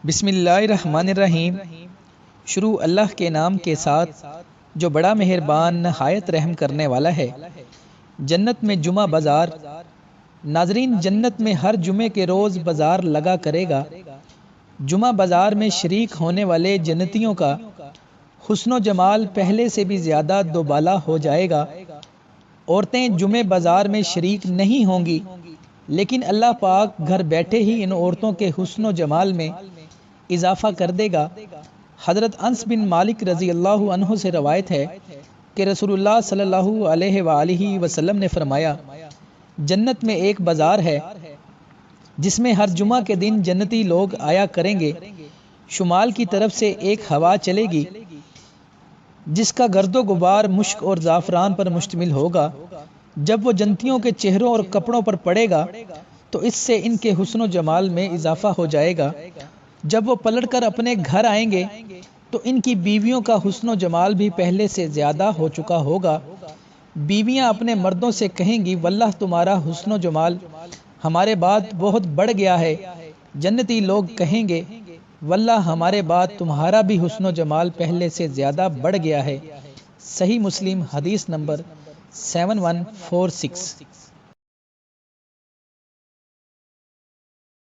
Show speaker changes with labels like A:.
A: بسم اللہ الرحمن الرحیم۔ شروع اللہ کے نام کے ساتھ جو بڑا مہربان نہایت رحم کرنے والا ہے۔ جنت میں جمعہ بازار۔ ناظرین، جنت میں ہر جمعے کے روز بازار لگا کرے گا۔ جمعہ بازار میں شریک ہونے والے جنتیوں کا حسن و جمال پہلے سے بھی زیادہ دوبالا ہو جائے گا۔ عورتیں جمعہ بازار میں شریک نہیں ہوں گی، لیکن اللہ پاک گھر بیٹھے ہی ان عورتوں کے حسن و جمال میں اضافہ کر دے گا۔ حضرت انس بن مالک رضی اللہ عنہ سے روایت ہے کہ رسول اللہ صلی اللہ علیہ وآلہ وسلم نے فرمایا، جنت میں ایک بازار ہے جس میں ہر جمعہ کے دن جنتی لوگ آیا کریں گے۔ شمال کی طرف سے ایک ہوا چلے گی جس کا گرد و غبار مشک اور زعفران پر مشتمل ہوگا۔ جب وہ جنتیوں کے چہروں اور کپڑوں پر پڑے گا تو اس سے ان کے حسن و جمال میں اضافہ ہو جائے گا۔ جب وہ پلٹ کر اپنے گھر آئیں گے تو ان کی بیویوں کا حسن و جمال بھی پہلے سے زیادہ ہو چکا ہوگا۔ بیویاں اپنے مردوں سے کہیں گی، واللہ تمہارا حسن و جمال ہمارے بعد بہت بڑھ گیا ہے۔ جنتی لوگ کہیں گے، واللہ ہمارے بعد تمہارا بھی حسن و جمال پہلے سے زیادہ بڑھ گیا ہے۔ صحیح مسلم حدیث نمبر 7146۔